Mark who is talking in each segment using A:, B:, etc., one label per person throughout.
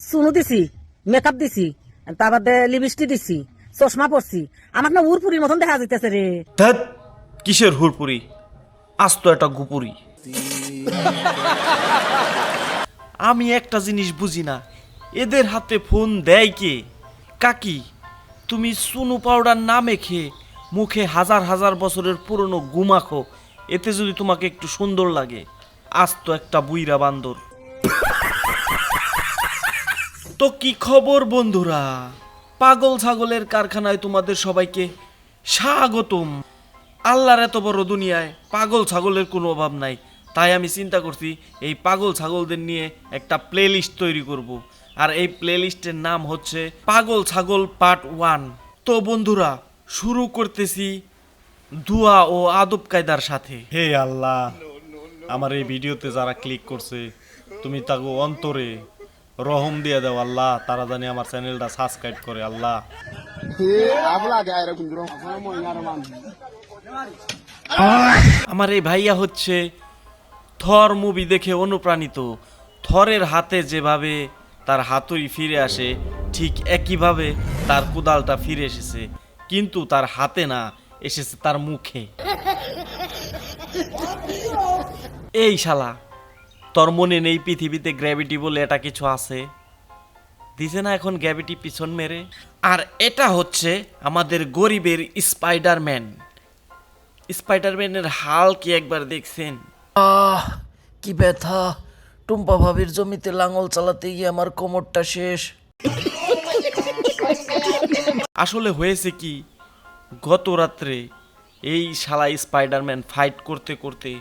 A: চুনু দিছি, মেকআপ দিছি, তারপর লিপস্টিক দিছি, চশমা পরছি, আমার না উরপুরির মতন দেখা যাইতেছে রে।
B: ধ্যাৎ, কিসের হুরপুরি, আজ তো একটা গুপুরি। আমি একটা জিনিস বুঝি না, এদের হাতে ফোন দেয় কে? কাকি, তুমি সুনু পাউডার না মেখে মুখে হাজার হাজার বছরের পুরনো গুমাখো, এতে যদি তোমাকে একটু সুন্দর লাগে। আজ তো একটা বুইরা বান্দর। তো কি খবর বন্ধুরা, পাগল ছাগলের কারখানায় তোমাদের সবাইকে স্বাগতম। আল্লাহর এত বড় দুনিয়ায় পাগল ছাগলের কোনো অভাব নাই, তাই আমি চিন্তা করছি এই পাগল ছাগলদের নিয়ে একটা প্লেলিস্ট তৈরি করব। আর এই প্লেলিস্টের নাম হচ্ছে পাগল ছাগল পার্ট 1। তো বন্ধুরা, শুরু করতেছি দুয়া ও আদব কায়দার সাথে। হে আল্লাহ, আমার এই ভিডিওতে যারা ক্লিক করছে তুমি তাকে অন্তরে রহম দিয়ে দাও আল্লাহ, তারা জানি আমার চ্যানেলটা সাবস্ক্রাইব করে আল্লাহ। আমার এই ভাইয়া হচ্ছে থর মুভি দেখে অনুপ্রাণিত। থরের হাতে যেভাবে তার হাতুড়ি ফিরে আসে, ঠিক একইভাবে তার কোদালটা ফিরে এসেছে, কিন্তু তার হাতে না, এসেছে তার মুখে। এই শালা, তোর মনে নেই পৃথিবীতে গ্র্যাভিটি বলে এটা কিছু আছে? দিছে না এখন গ্র্যাভিটি পিছন মেরে। আর এটা হচ্ছে আমাদের গরিবের স্পাইডারম্যান। স্পাইডারম্যানের হাল কি একবার দেখছেন?
C: কি ব্যথা! টুম্পা ভাবির জমিতে লাঙল চালাতে গিয়ে আমার কোমরটা শেষ।
B: আসলে হয়েছে কি, গত রাত্রে এই শালা স্পাইডারম্যান ফাইট করতে করতে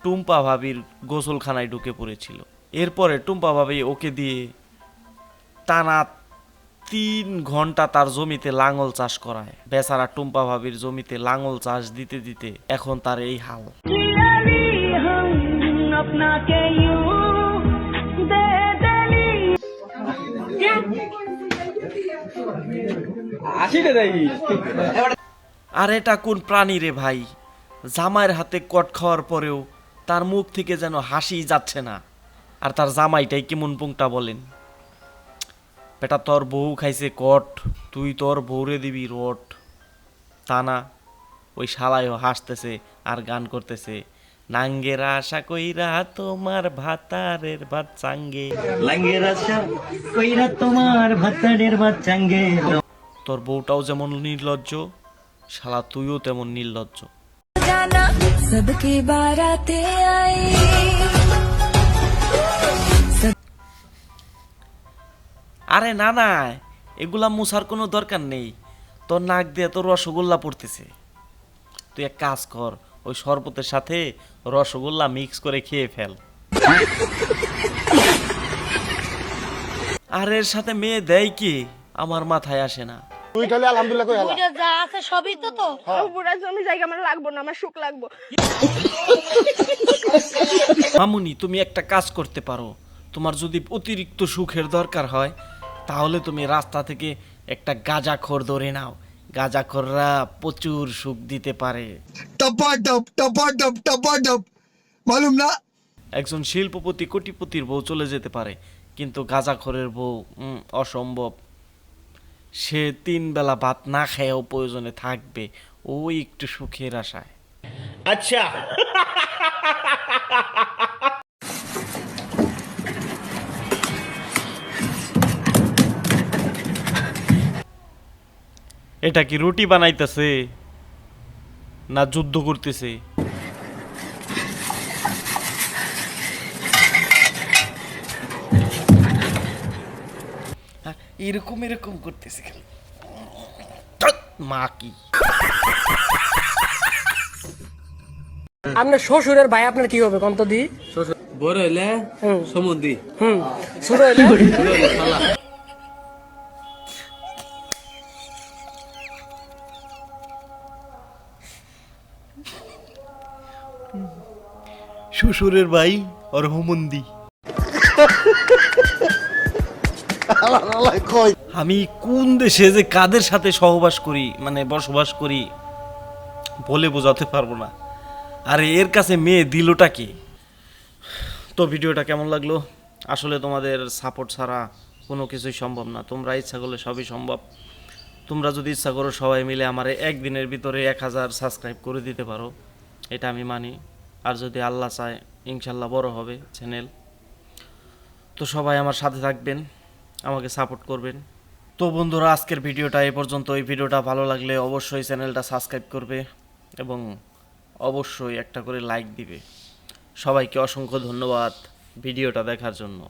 B: টুম্পা ভাবির গোসলখানায় ঢুকে পড়েছিল। এরপরে টুম্পা ভাবি ওকে দিয়ে টানা 3 ঘন্টা তার জমিতে লাঙল চাষ করায়। বেচারা টুম্পা ভাবির জমিতে লাঙল চাষ দিতে দিতে এখন তার এই হাল। আর এটা কোন প্রাণী রে ভাই, জামাইয়ের হাতে কট খাওয়ার পরেও তার মুখ থেকে যেন হাসি যাচ্ছে না। আর তার জামাইটাই কেমন পুংটা বলেন। বেটা, তোর বউ খাইছে কট, তুই তোর বউরে দিবি রট। তা না, ওই শালায়ও হাসতেছে আর গান করতেছে, নাঙ্গের আশা কইরা তোমার ভাতারের ভাত চাঙ্গে,
D: লাঙ্গের আশা কইরা তোমার ভাতারের ভাত চাঙ্গে।
B: তোর বউটাও যেমন নির্লজ্জ, শালা তুইও তেমন নির্লজ্জ।
E: जाना सबकी बाराते आई।
B: আরে না না, এগুলা মুছার কোনো দরকার নেই, তোর নাক দিয়ে তোর রসগোল্লা পড়তেছে। তুই এক কাজ কর, ওই শরবতের সাথে রসগোল্লা মিক্স করে খেয়ে ফেল। আর এর সাথে মেয়ে দেয় কি আমার মাথায় আসে না।
F: যা আছে সবই তো বুড়া জমি জায়গা আমার লাগবো না, আমার সুখ লাগবো।
B: মামুনি, তুমি একটা কাজ করতে পারো, তোমার যদি অতিরিক্ত সুখের দরকার হয় তাহলে তুমি রাস্তা থেকে একটা গাঁজাখোর ধরে নাও। গাঁজাখোররা প্রচুর সুখ দিতে পারে।
G: মালুম না।
B: একজন শিল্পপতি কোটিপতির বউ চলে যেতে পারে, কিন্তু গাঁজাখোরের বউ অসম্ভব। সে 3 বেলা ভাত না খেয়েও প্রয়োজনে থাকবে ওই একটু সুখের আশায়।
D: আচ্ছা,
B: এটা কি রুটি বানাইতেছে না যুদ্ধ করতেছে? এরকম এরকম করতেছে খালি। মা কি
A: আপনার শ্বশুরের ভাই আপনার কি হবে কন্ত দি?
C: বড় হইলে সমুদ্রি।
A: ছোট হইলে
B: শ্বশুরের ভাই আর হুমন্দি। আমি কোন দেশে যে কাদের সাথে সহবাস করি, মানে বসবাস করি, বলে বোঝাতে পারবো না। আর এর কাছে মেয়ে দিলটা কি? তো ভিডিওটা কেমন লাগলো? আসলে তোমাদের সাপোর্ট ছাড়া কোনো কিছুই সম্ভব না। তোমরা ইচ্ছা করলে সবই সম্ভব। তোমরা যদি ইচ্ছা করো সবাই মিলে আমার একদিনের ভিতরে 1000 সাবস্ক্রাইব করে দিতে পারো, এটা আমি মানি। আর যদি আল্লাহ চায় ইনশাল্লাহ বড় হবে চ্যানেল। তো সবাই আমার সাথে থাকবেন, আমাকে সাপোর্ট করবেন। তো বন্ধুরা, আজকের ভিডিওটা এই পর্যন্ত। এই ভিডিওটা ভালো লাগলে অবশ্যই চ্যানেলটা সাবস্ক্রাইব করবে এবং অবশ্যই একটা করে লাইক দিবে। সবাইকে অসংখ্য ধন্যবাদ ভিডিওটা দেখার জন্য।